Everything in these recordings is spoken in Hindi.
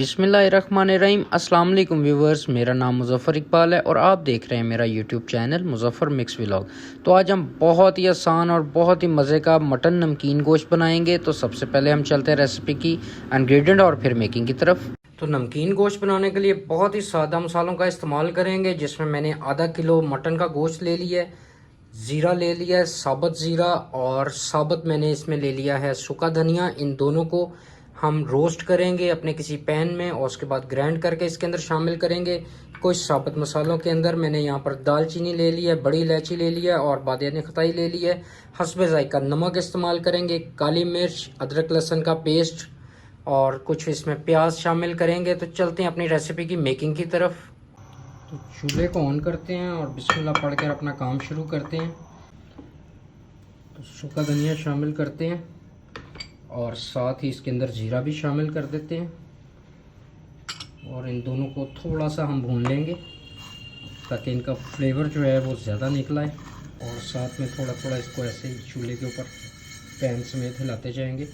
बिस्मिल्लाहिर्रहमानिर्रहीम। अस्सलाम वालेकुम व्यूवर्स, मेरा नाम मुज़फ़्फ़र इकबाल है और आप देख रहे हैं मेरा YouTube channel Muzaffar mix vlog. तो आज हम बहुत ही आसान और बहुत ही मज़े का मटन नमकीन गोश्त बनाएंगे। तो सबसे पहले हम चलते हैं रेसिपी की इंग्रेडिएंट और फिर मेकिंग की तरफ। तो नमकीन गोश्त बनाने के लिए बहुत ही सादा मसालों का इस्तेमाल करेंगे, जिसमें मैंने आधा किलो मटन का गोश्त ले लिया है, ज़ीरा ले लिया है, साबुत ज़ीरा, और साबुत मैंने इसमें ले लिया है सूखा धनिया। इन दोनों को हम रोस्ट करेंगे अपने किसी पैन में और उसके बाद ग्राइंड करके इसके अंदर शामिल करेंगे। कुछ साबुत मसालों के अंदर मैंने यहाँ पर दालचीनी ले लिया है, बड़ी इलायची ले लिया है और बादियान खताई ले लिया है। हस्बे ज़ायका नमक इस्तेमाल करेंगे, काली मिर्च, अदरक लहसुन का पेस्ट और कुछ इसमें प्याज शामिल करेंगे। तो चलते हैं अपनी रेसिपी की मेकिंग की तरफ। तो चूल्हे को ऑन करते हैं और बिस्मिल्लाह पढ़कर अपना काम शुरू करते हैं। तो सूखा धनिया शामिल करते हैं और साथ ही इसके अंदर ज़ीरा भी शामिल कर देते हैं और इन दोनों को थोड़ा सा हम भून लेंगे ताकि इनका फ्लेवर जो है वो ज़्यादा निकला है। और साथ में थोड़ा थोड़ा इसको ऐसे ही चूल्हे के ऊपर पैन समेत हिलाते जाएंगे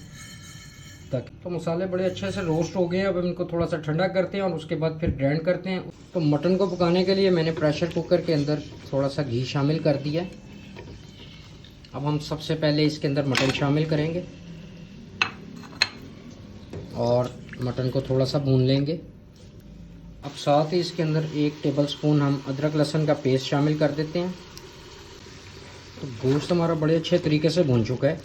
ताकि। तो मसाले बड़े अच्छे से रोस्ट हो गए हैं। अब इनको थोड़ा सा ठंडा करते हैं और उसके बाद फिर ग्राइंड करते हैं। तो मटन को पकाने के लिए मैंने प्रेशर कुकर के अंदर थोड़ा सा घी शामिल कर दिया है। अब हम सबसे पहले इसके अंदर मटन शामिल करेंगे और मटन को थोड़ा सा भून लेंगे। अब साथ ही इसके अंदर 1 टेबल स्पून हम अदरक लहसुन का पेस्ट शामिल कर देते हैं। तो गोश्त हमारा बड़े अच्छे तरीके से भून चुका है।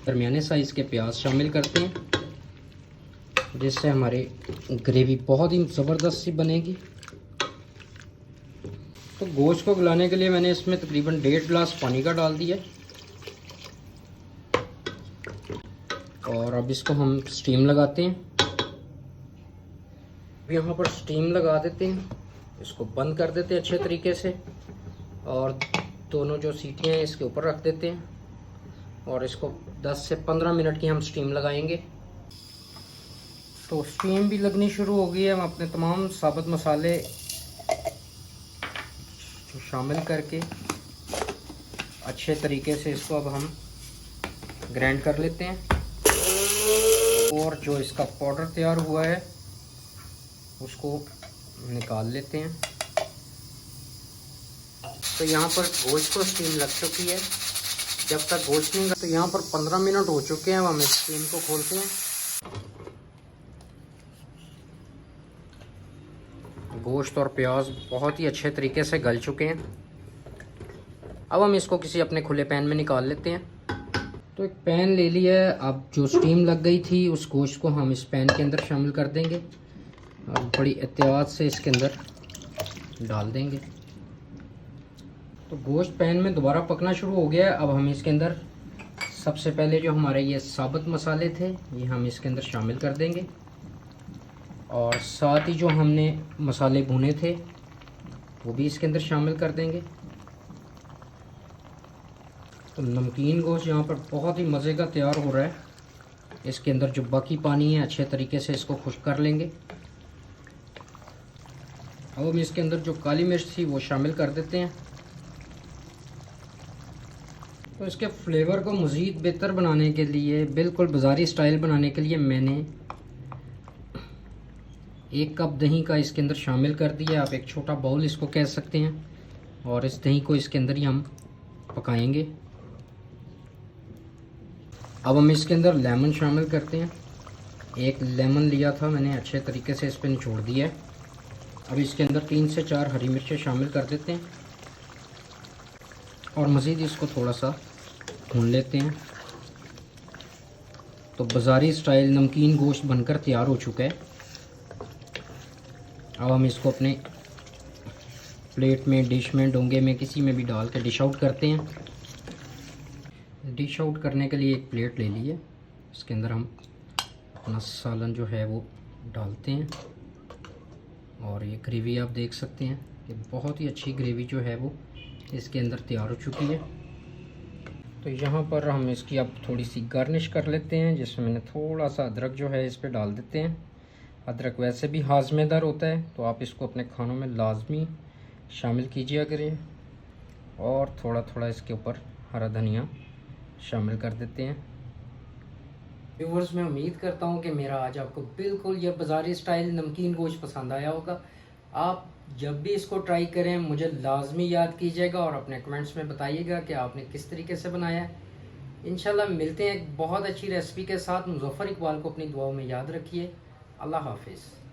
दरमियाने साइज़ के प्याज शामिल करते हैं जिससे हमारी ग्रेवी बहुत ही ज़बरदस्त सी बनेगी। तो गोश्त को गलाने के लिए मैंने इसमें तकरीबन 1.5 गिलास पानी का डाल दिया और अब इसको हम स्टीम लगाते हैं। यहाँ पर स्टीम लगा देते हैं, इसको बंद कर देते हैं अच्छे तरीके से और दोनों जो सीटियाँ हैं इसके ऊपर रख देते हैं और इसको 10 से 15 मिनट की हम स्टीम लगाएंगे। तो स्टीम भी लगनी शुरू हो गई है। हम अपने तमाम साबुत मसाले शामिल करके अच्छे तरीके से इसको अब हम ग्राइंड कर लेते हैं और जो इसका पाउडर तैयार हुआ है उसको निकाल लेते हैं। तो यहाँ पर गोश्त को स्टीम लग चुकी है। जब तक गोश्त नहीं, तो यहाँ पर 15 मिनट हो चुके हैं। अब हम स्टीम को खोलते हैं। गोश्त और प्याज बहुत ही अच्छे तरीके से गल चुके हैं। अब हम इसको किसी अपने खुले पैन में निकाल लेते हैं। तो एक पैन ले लिया है। अब जो स्टीम लग गई थी उस गोश्त को हम इस पैन के अंदर शामिल कर देंगे और बड़ी एहतियात से इसके अंदर डाल देंगे। तो गोश्त पैन में दोबारा पकना शुरू हो गया है। अब हम इसके अंदर सबसे पहले जो हमारे ये साबुत मसाले थे ये हम इसके अंदर शामिल कर देंगे और साथ ही जो हमने मसाले भुने थे वो भी इसके अंदर शामिल कर देंगे। तो नमकीन गोश्त यहाँ पर बहुत ही मज़े का तैयार हो रहा है। इसके अंदर जो बाकी पानी है अच्छे तरीके से इसको खुश्क कर लेंगे। अब हम इसके अंदर जो काली मिर्च थी वो शामिल कर देते हैं। तो इसके फ्लेवर को मज़ीद बेहतर बनाने के लिए, बिल्कुल बाज़ारी स्टाइल बनाने के लिए मैंने 1 कप दही का इसके अंदर शामिल कर दिया। आप एक छोटा बाउल इसको कह सकते हैं और इस दही को इसके अंदर ही हम पकाएंगे। अब हम इसके अंदर लेमन शामिल करते हैं। 1 लेमन लिया था मैंने, अच्छे तरीके से इस पर निचोड़ दिया है। अब इसके अंदर 3 से 4 हरी मिर्चें शामिल कर देते हैं और मज़ीद इसको थोड़ा सा भून लेते हैं। तो बाज़ारी स्टाइल नमकीन गोश्त बनकर तैयार हो चुका है। अब हम इसको अपने प्लेट में, डिश में, डोंगे में, किसी में भी डाल के डिश आउट करते हैं। डिश आउट करने के लिए एक प्लेट ले ली है। इसके अंदर हम अपना सालन जो है वो डालते हैं और ये ग्रेवी आप देख सकते हैं कि बहुत ही अच्छी ग्रेवी जो है वो इसके अंदर तैयार हो चुकी है। तो यहाँ पर हम इसकी अब थोड़ी सी गार्निश कर लेते हैं, जिसमें मैंने थोड़ा सा अदरक जो है इस पर डाल देते हैं। अदरक वैसे भी हाजमेदार होता है तो आप इसको अपने खानों में लाजमी शामिल कीजिए करें। और थोड़ा थोड़ा इसके ऊपर हरा धनिया शामिल कर देते हैं। व्यूवर्स, मैं उम्मीद करता हूँ कि मेरा आज आपको बिल्कुल ये बाज़ारी स्टाइल नमकीन गोश्त पसंद आया होगा। आप जब भी इसको ट्राई करें मुझे लाजमी याद कीजिएगा और अपने कमेंट्स में बताइएगा कि आपने किस तरीके से बनाया है। इंशाल्लाह मिलते हैं एक बहुत अच्छी रेसिपी के साथ। मुज़फ़्फ़र इकबाल को अपनी दुआओं में याद रखिए। अल्लाह हाफिज़।